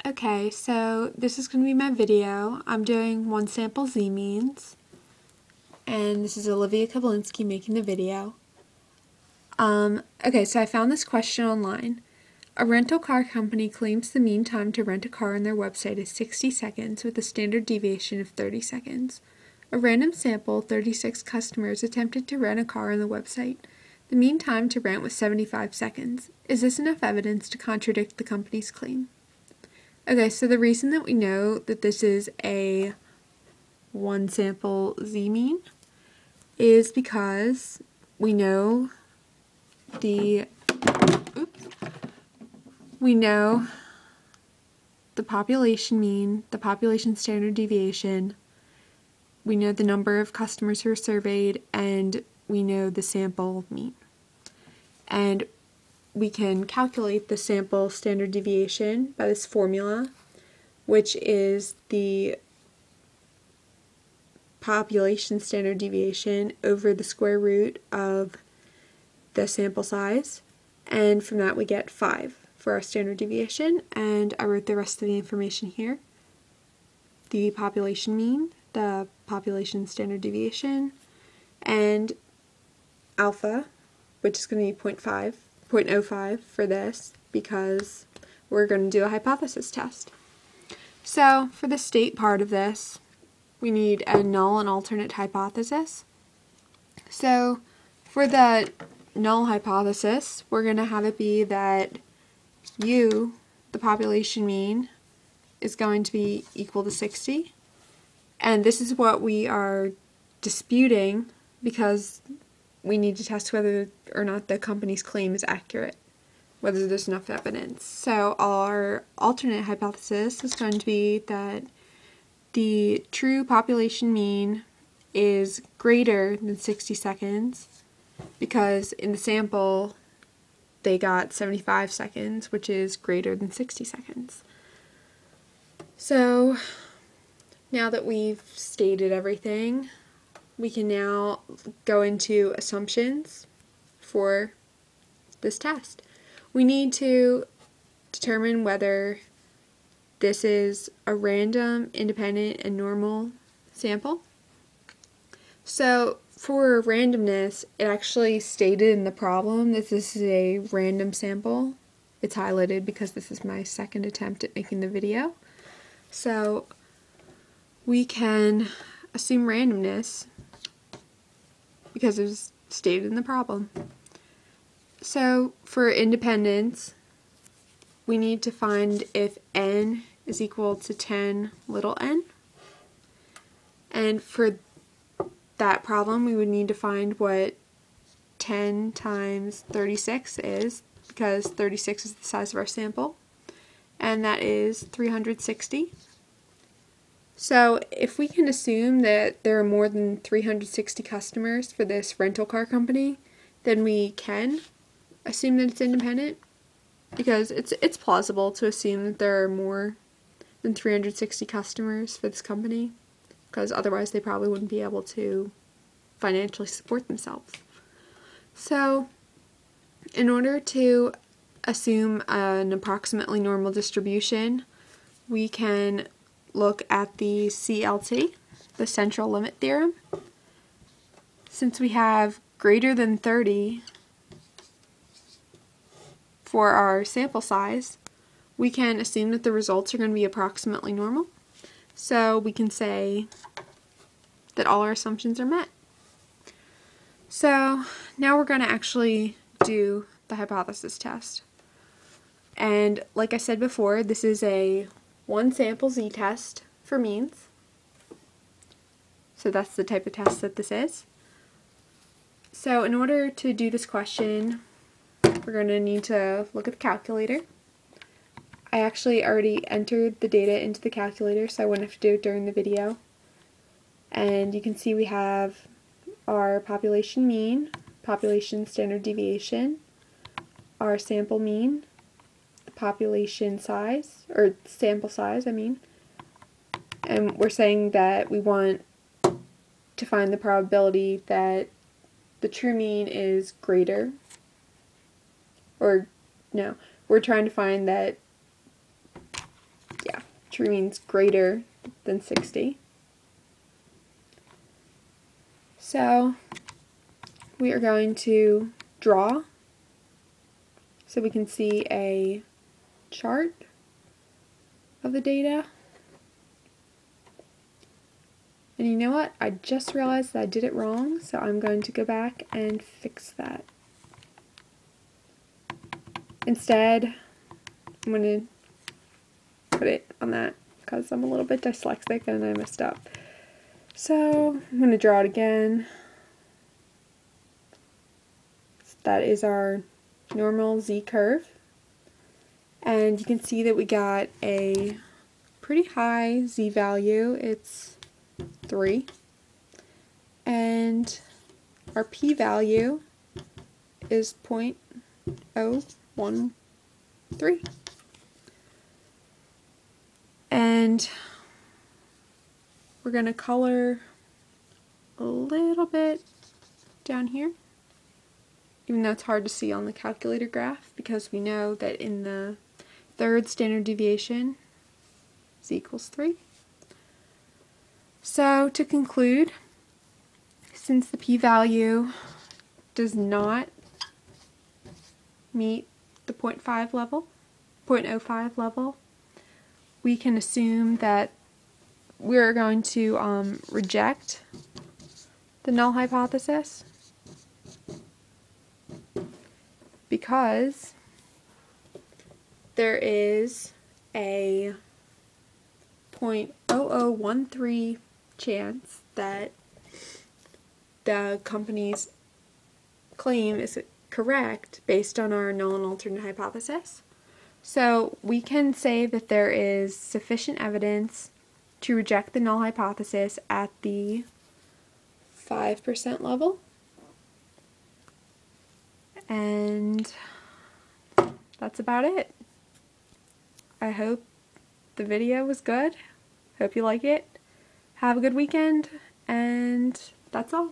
Okay, so this is going to be my video. I'm doing one sample z-means, and this is Olivia Kobylinski making the video. Okay, so I found this question online. A rental car company claims the mean time to rent a car on their website is 60 seconds with a standard deviation of 30 seconds. A random sample, 36 customers, attempted to rent a car on the website. The mean time to rent was 75 seconds. Is this enough evidence to contradict the company's claim? Okay, so the reason that we know that this is a one sample z-mean is because we know the population mean, the population standard deviation, we know the number of customers who are surveyed, and we know the sample mean. And we can calculate the sample standard deviation by this formula, which is the population standard deviation over the square root of the sample size, and from that we get 5 for our standard deviation, and I wrote the rest of the information here. The population mean, the population standard deviation, and alpha, which is going to be 0.05 for this because we're going to do a hypothesis test. So for the state part of this, we need a null and alternate hypothesis. So for the null hypothesis, we're going to have it be that U, the population mean, is going to be equal to 60. And this is what we are disputing because we need to test whether or not the company's claim is accurate, whether there's enough evidence. So our alternate hypothesis is going to be that the true population mean is greater than 60 seconds because in the sample they got 75 seconds, which is greater than 60 seconds. So now that we've stated everything, we can now go into assumptions for this test. We need to determine whether this is a random, independent, and normal sample. So for randomness, it actually stated in the problem that this is a random sample. It's highlighted because this is my second attempt at making the video. So we can assume randomness because it was stated in the problem. So for independence, we need to find if n is equal to 10 little n. And for that problem, we would need to find what 10 times 36 is, because 36 is the size of our sample, and that is 360. So if we can assume that there are more than 360 customers for this rental car company, then we can assume that it's independent, because it's plausible to assume that there are more than 360 customers for this company, because otherwise they probably wouldn't be able to financially support themselves. So in order to assume an approximately normal distribution, we can look at the CLT, the central limit theorem. Since we have greater than 30 for our sample size, we can assume that the results are going to be approximately normal. So we can say that all our assumptions are met. So now we're going to actually do the hypothesis test. And like I said before, this is a one sample z-test for means. So that's the type of test that this is. So in order to do this question, we're going to need to look at the calculator. I actually already entered the data into the calculator, so I wouldn't have to do it during the video. And you can see we have our population mean, population standard deviation, our sample mean, the population size, or sample size, I mean. And we're saying that we want to find the probability that the true mean is greater, or no, we're trying to find that which means greater than 60. So we are going to draw so we can see a chart of the data. And you know what? I just realized that I did it wrong, so I'm going to go back and fix that. Instead, I'm going to put it on that because I'm a little bit dyslexic and I messed up. So I'm going to draw it again. That is our normal z-curve. And you can see that we got a pretty high z-value. It's 3. And our p-value is 0.013. And we're going to color a little bit down here, even though it's hard to see on the calculator graph, because we know that in the third standard deviation, z equals 3. So to conclude, since the p-value does not meet the 0.05 level, we can assume that we're going to reject the null hypothesis because there is a 0.0013 chance that the company's claim is correct based on our null and alternate hypothesis. So we can say that there is sufficient evidence to reject the null hypothesis at the 5% level. And that's about it. I hope the video was good. Hope you like it. Have a good weekend, and that's all.